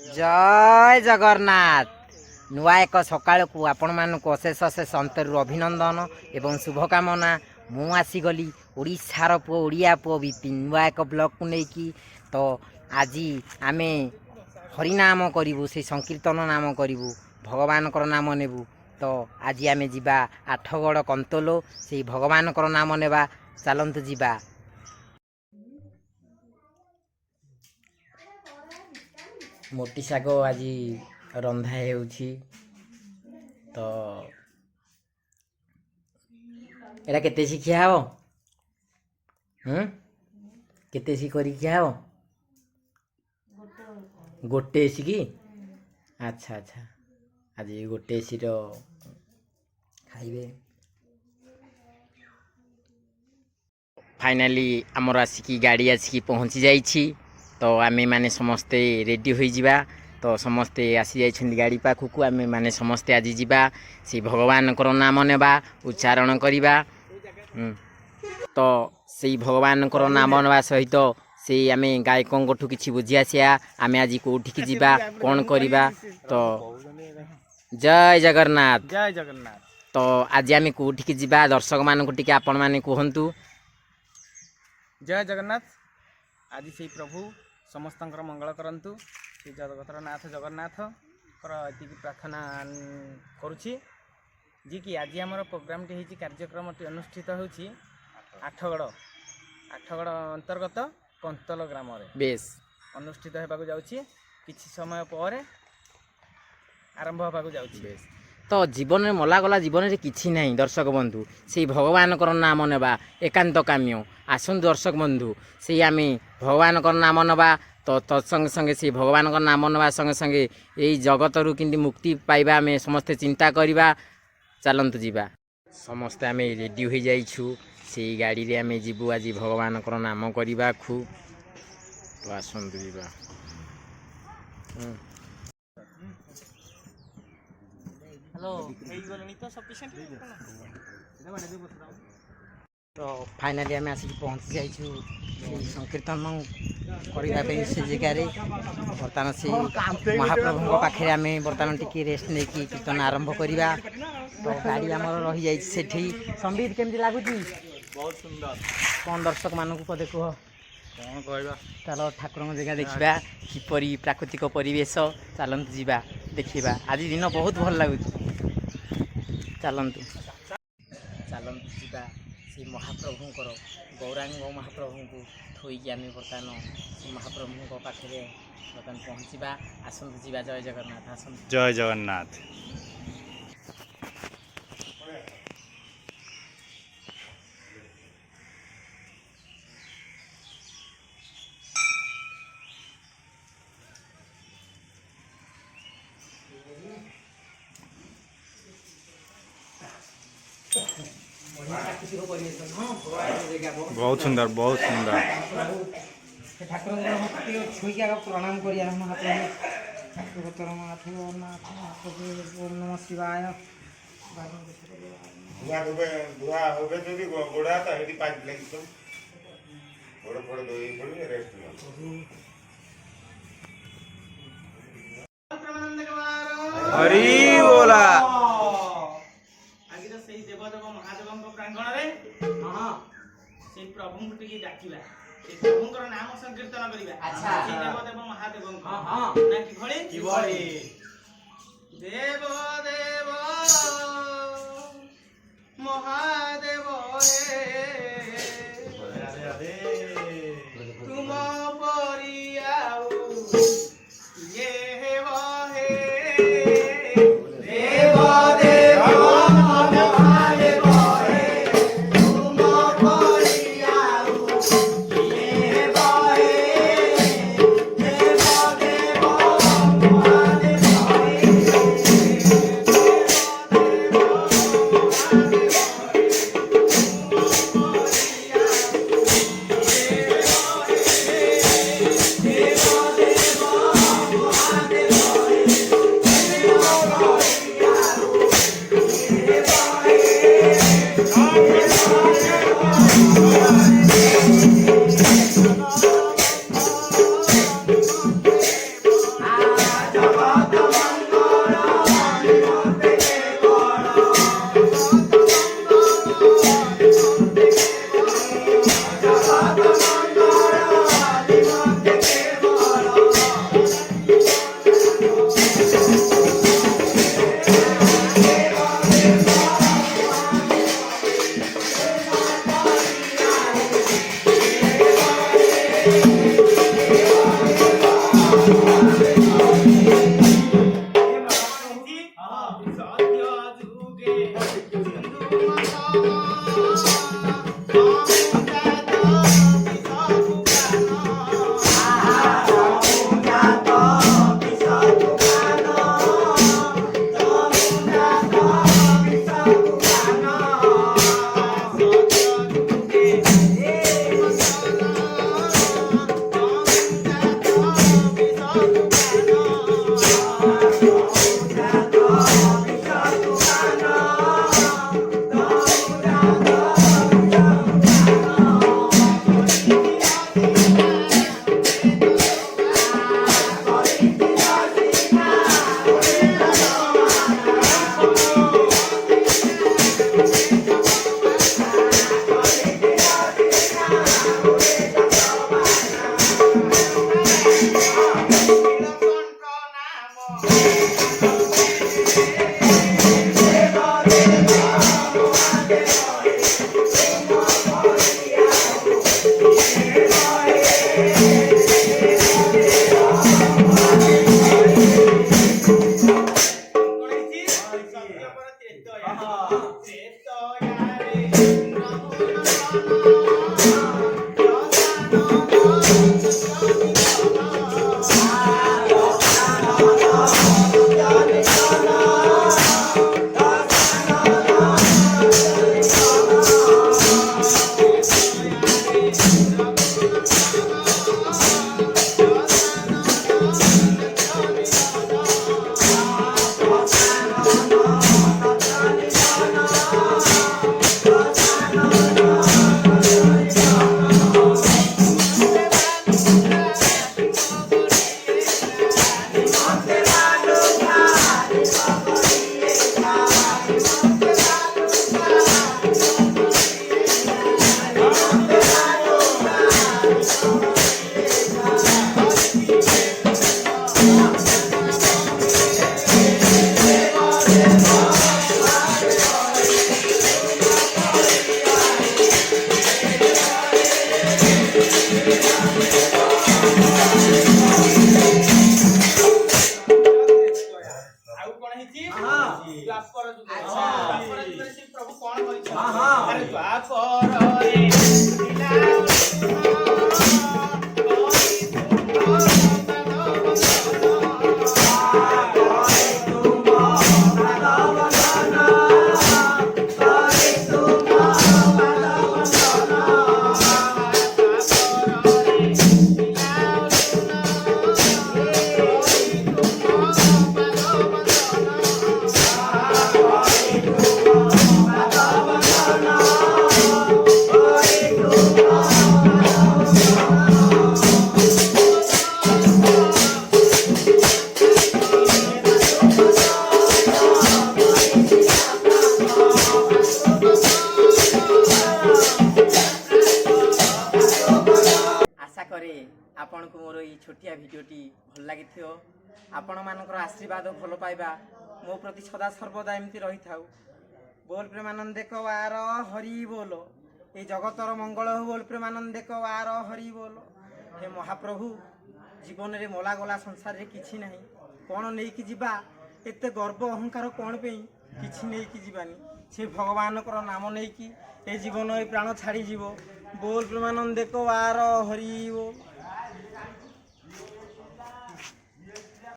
जय जगन्नाथ नुआ एक सकाल को आपण मानक अशेष अशेष अंतरु अभिनंदन एवं शुभकामना। मु आसीगली ओडिशार पुओ ओडिया पुओ विपिन नुआ एक ब्लॉग को लेकिन तो आज आम हरिनाम करूँ से संकीर्तन नाम करूँ भगवान नाम नेबू। तो आज आम जा आठगड़ कंतोलो से भगवान नाम नेबा चलतु जा। मोटी शाग आज रंधा होउछि तो एरा केते शिखिया हो केते सी करी खिया हो गोटे सी की अच्छा अच्छा आज गोटे सी रो खाइबे। फाइनाली आमर आसिकी गाड़ी आसिकी पहुँची जाइछि तो आमे माने समस्ते रेडी हो जावा। तो समस्ते आसी जाइछन्ति गाड़ी पाखु आमे माने समस्ते आज जीवा से भगवान को नाम नेबा उच्चारण करिबा। तो से भगवान को नाम नेबा सहित से आमे गायकों ठू किछि बुझी आसिया आमे आज कोठिक जीवा कौन करिबा। तो जय जगन्नाथ जय जगन्नाथ। तो आज आमे कोठिक जीवा दर्शक मान को टिके आपण माने कहंतु। जय जगन्नाथ। आज से प्रभु समस्त मंगल करंतु श्री जगतर नाथ जगन्नाथ ये प्रार्थना करुछि जी कि आज आमर प्रोग्राम टी कार्यक्रम अनुष्ठित होछि आठगड़ अंतर्गत कंतल ग्राम बेस अनुष्ठित होगा जाउछि किछि समय पर आरंभ होगा जाउछि। तो जीवन में मला गला जीवन में किछि नहीं दर्शक बंधु से भगवान को नाम नेबा एकांत काम्य। आसन दर्शक बंधु से आम भगवान को नाम नेबा तो तत्संगे संगे से भगवान को नाम नेबा संगे संगे यही जगत रु किंती मुक्ति पाइबा आम समस्ते चिंता करवा। चलतु जीवा समस्ते आम रेडी हो जाइछु से गाड़ी रे आम जीवु आज भगवान को नाम करवा खूब। तो आसतु जीवा। तो फाइनाली आम आसिक पहुँची जाइछु संकीर्तन करने से जगार बर्तमान से महाप्रभु पाखे आम बर्तमान टी रेस्ट नहीं कीर्तन आरंभ करवा। तो गाड़ी आम रही जाठी संबित केमती लगुच बहुत सुंदर कौन दर्शक मानक कदे कह कौन कहवा चलो ठाकुर जगह देखा किपरि प्राकृतिक परिवेश चलतु जीवा देखा। आज दिन बहुत भल लगुच चलतु चलतु जीवा से महाप्रभुंर गौरांग महाप्रभु को थोईकी आम बर्तमान से महाप्रभु पाखे बर्तमान पहुँचा। आसतु जीवा। जय जगन्नाथ। आसतु जय जगन्नाथ। बहुत सुंदर बहुत सुंदर ठाकुर छुई प्रणाम करिया नम शिवाय। हरि बोला देवदेव महादेव प्रांगण से प्रभु टी डाकिबा प्रभुंकर नाम संकीर्तन करिबा। देवदेव महादेव ना किभଳି देव देव महादेव तुम परियाऊ ये हे देव देव ଆଉ କଣ ହେଇଛି ଦ୍ୱାପର ଯୁଗ ଦ୍ୱାପର ଯୁଗରେ ଶ୍ରୀ ପ୍ରଭୁ କଣ କରିଛନ୍ତି ଆରେ ଦ୍ୱାପରରେ ଥିଲା ଆଶା କରେ ଆପଣଙ୍କୁ ମୋର ଏଇ ଛୋଟିଆ ଭିଡ଼ିଓଟି ଭଲ ଲାଗିଥିବ। ଆପଣମାନଙ୍କର ଆଶୀର୍ବାଦ ଭଲ ପାଇବା ମୋ ପ୍ରତି ସଦା ସର୍ବଦା ଏମିତି ରହିଥାଉ। ବୋଲ ପ୍ରେମାନନ୍ଦେ ବାର ହରି ବୋଲ, এই ଜଗତର ମଙ୍ଗଳ ହଉ ବୋଲ ପ୍ରେମାନନ୍ଦେ ବାର ହରି ବୋଲ। ହେ ମହାପ୍ରଭୁ, ଜୀବନରେ ମଲା ଗଲା ସଂସାରରେ କିଛି ନାହିଁ, କ'ଣ ନେଇକି ଯିବା? ଏତେ ଗର୍ବ ଅହଙ୍କାର କ'ଣ ପାଇଁ? କିଛି ନେଇକି ଯିବାନି, ସେ ଭଗବାନଙ୍କର ନାମ ନେଇକି ଏ ଜୀବନ ଏ ପ୍ରାଣ ଛାଡ଼ିଯିବ। ବୋଲ ପ୍ରେମାନନ୍ଦେ ବାର ହରି ବୋଲ।